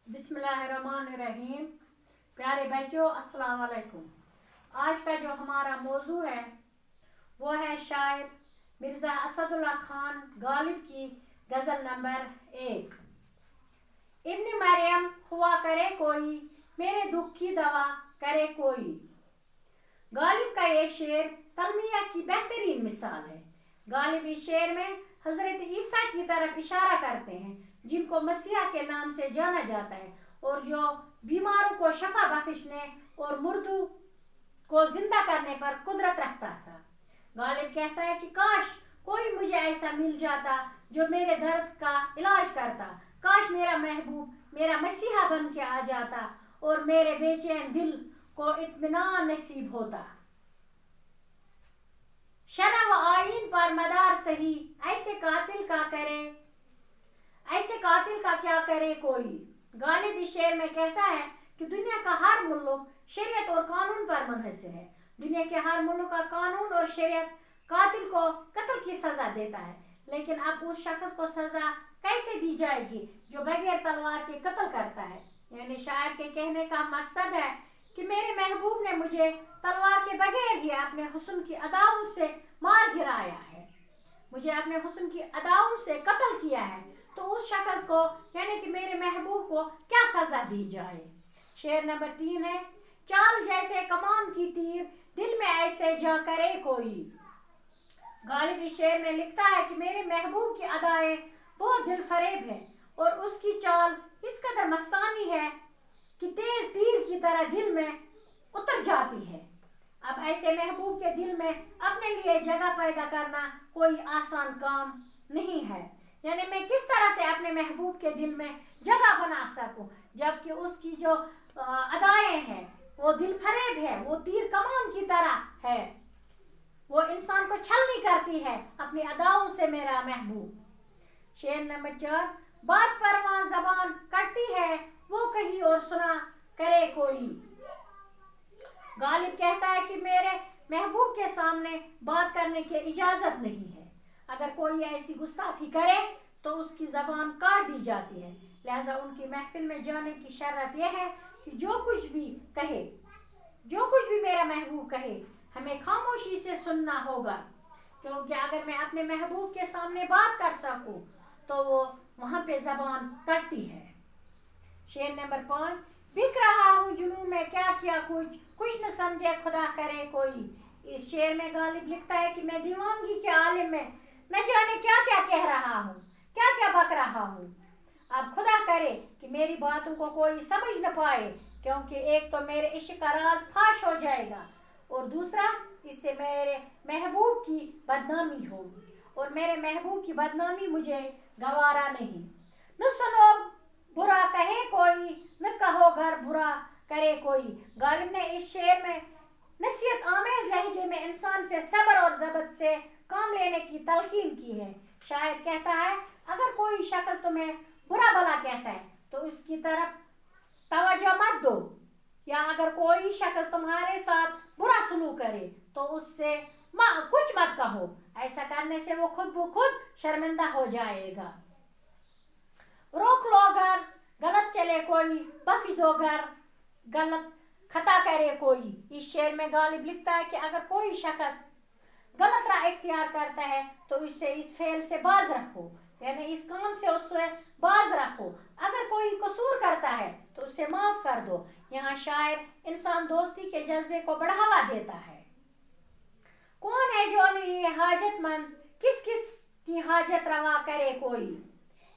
बिस्मिल्लाहिर्रहमानिर्रहीम। प्यारे बच्चों, अस्सलाम वालेकुम। आज का जो हमारा मौजू है वो है शायर मिर्ज़ा असदुल्ला खान गालिब की गज़ल नंबर 1। इब्न मरियम हुआ करे कोई, मेरे दुख की दवा करे कोई। गालिब का ये शेर तलमिया की बेहतरीन मिसाल है। गालिब इस शेर में हज़रत ईसा की तरफ इशारा करते हैं, जिनको मसीहा के नाम से जाना जाता है और जो बीमारों को शफा बख्शने और मुर्दों को जिंदा करने पर कुदरत रखता था। गालिब कहता है कि काश कोई मुझे ऐसा मिल जाता जो मेरे दर्द का इलाज करता। काश मेरा महबूब मेरा मसीहा बन के आ जाता और मेरे बेचैन दिल को इत्मीनान नसीब होता। शरअ व आईन पर मदार सही, ऐसे कातिल का क्या करे कोई। गालिब इस शेर में कहता है कि दुनिया का हर मुल्क शरीयत और कानून पर मुनहसर है। दुनिया के हर मुल्क का कानून और शरीयत कातिल को कत्ल की सजा देता है, लेकिन अब उस शख्स को सजा कैसे दी जाएगी जो बगैर तलवार के कत्ल करता है। यानी शायर के कहने का मकसद है कि मेरे महबूब ने मुझे तलवार के बगैर ही अपने हुस्न की अदाओं से मार गिराया है, मुझे अपने हुस्न की अदाओं से कत्ल किया है, तो उस शख्स को यानी कि मेरे महबूब को क्या सजा दी जाए। शेर नंबर 3 है, चाल जैसे कमान की तीर, दिल में ऐसे जा करे कोई। गालिब इस शेर में लिखता है कि मेरे महबूब की अदाएं बहुत दिल फरेब है और उसकी चाल इस कदर मस्तानी है कि तेज तीर की तरह दिल में उतर जाती है। अब ऐसे महबूब के दिल में अपने लिए जगह पैदा करना कोई आसान काम नहीं है। यानी मैं किस तरह से अपने महबूब के दिल में जगह बना सकूं, जबकि उसकी जो अदाएं हैं वो दिल फरेब है, वो तीर कमान की तरह है, वो इंसान को छलनी करती है अपनी अदाओं से मेरा महबूब। शेर नंबर 4, बात पर वहां जबान कटती है, वो कहीं और सुना करे कोई। गालिब कहता है कि मेरे महबूब के सामने बात करने की इजाजत नहीं है। अगर कोई ऐसी गुस्ताखी करे तो उसकी जबान काट दी जाती है। लिहाजा उनकी महफिल में जाने की शर्त यह है कि जो कुछ भी मेरा महबूब कहे हमें खामोशी से सुनना होगा, क्योंकि अगर मैं अपने महबूब के सामने बात कर सकूं तो वो वहां पे जबान कटती है। शेर नंबर 5, बिक रहा हूँ जुनून में क्या किया कुछ न समझे खुदा करे कोई। इस शेर में गालिब लिखता है कि मैं दीवानगी के आलिम में न जाने क्या क्या कह रहा हूँ, क्या क्या बक रहा हूँ। अब खुदा करे कि मेरी बातों को कोई समझ न पाए, क्योंकि एक तो मेरे इश्क का राज फाश हो जाएगा और दूसरा इससे मेरे महबूब की बदनामी होगी और मेरे महबूब की बदनामी मुझे गवारा नहीं। न सुनो बुरा कहे कोई, न कहो घर बुरा करे कोई। गालिब ने इस शेर में नसीहत आमेज लहजे में इंसान से सब्र और ज़बत से काम लेने की तलकीन की है। शायर कहता है अगर कोई शख्स तुम्हें बुरा भला कहता है तो उसकी तरफ तवज्जो मत दो, या अगर कोई शख्स तुम्हारे साथ बुरा सलूक करे तो उससे कुछ मत कहो। ऐसा करने से वो खुद ब खुद शर्मिंदा हो जाएगा। रोक लो अगर गलत चले कोई, बख्श दो अगर गलत खता करे कोई। इस शेर में गालिब लिखता है कि अगर कोई शख्स गलत राह इख्तियार करता है तो इससे इस फेल से बाज रखो, यानी इस काम से उससे बाज रखो। अगर कोई कसूर करता है तो उसे माफ कर दो। यहाँ शायर इंसान दोस्ती के जज्बे को बढ़ावा देता है। कौन है जो नहीं हाजतमंद, किस किस की हाजत रवा करे कोई।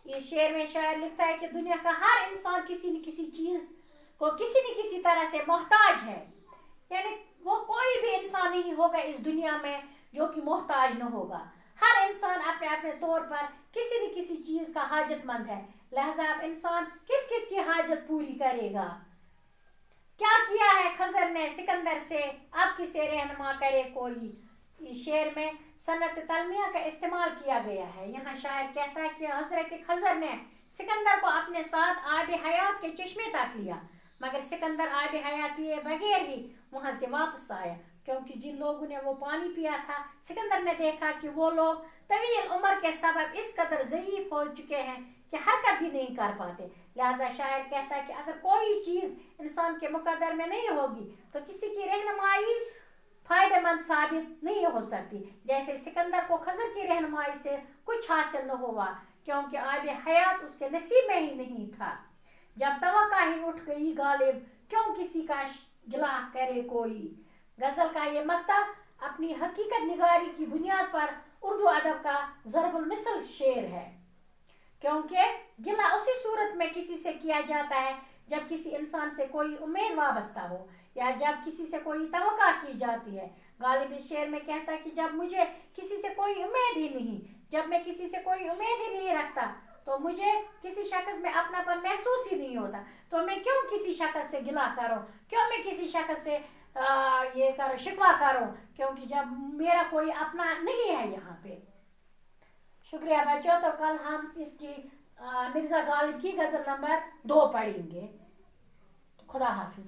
इस शेर में शायर लिखता है कि दुनिया का हर इंसान किसी न किसी चीज को किसी न किसी तरह से मोहताज है। यानी वो कोई भी इंसान नहीं होगा इस दुनिया में जो कि मोहताज न होगा। हर इंसान अपने अपने तौर पर किसी न किसी चीज का हाजतमंद है। लिहाजा अब इंसान किस किस की हाजत पूरी करेगा। क्या किया है खजर ने सिकंदर से, अब किसे रहनुमा करे कोई। इस शेर में सनत तलमिया का इस्तेमाल किया गया है। यहाँ शायर कहता है कि हजरत खजर ने सिकंदर को अपने साथ आब हयात के चश्मे तक लिया, मगर सिकंदर आब हयात पिए बगैर ही वहां से वापस आया, क्योंकि जिन लोगों ने वो पानी पिया था सिकंदर ने देखा कि वो लोग तवील उम्र के सबब इस कदर ज़ईफ हो चुके हैं कि हरकत भी नहीं कर पाते। لہذا شاعر کہتا ہے کہ اگر کوئی چیز انسان کے مقدر میں نہیں ہوگی تو کسی کی رہنمائی فائدہ مند ثابت نہیں ہو سکتی. جیسے سکندر کو خضر کی رہنمائی سے کچھ حاصل نہ ہوا کیونکہ آب حیات اس کے نصیب میں ہی نہیں تھا. جب توقع ہی اٹھ گئی غالب کیوں کسی کا گلہ کرے کوئی. غزل کا یہ مقطع اپنی حقیقت نگاری کی بنیاد پر اردو ادب کا ضرب المثل شعر ہے، کیونکہ گلہ اسی صورت میں کسی سے کیا جاتا ہے جب کسی انسان سے کوئی امید وابستہ ہو یا جب کسی سے کوئی توقع کی جاتی ہے. غالب اس شعر میں کہتا ہے کہ جب مجھے کسی سے کوئی امید ہی نہیں، جب میں کسی سے کوئی امید ہی نہیں رکھتا تو مجھے کسی شخص میں اپناپن محسوس ہی نہیں ہوتا، تو میں کیوں کسی شخص سے گلہ کروں، کیوں میں کسی شخص سے یہ کروں شکوہ کروں، کیونکہ جب میرا کوئی اپنا نہیں ہے یہاں پہ. شکریہ بچوں. تو کل ہم اس کی مرزا غالب کی غزل نمبر 2 پڑھیں گے. خدا حافظ.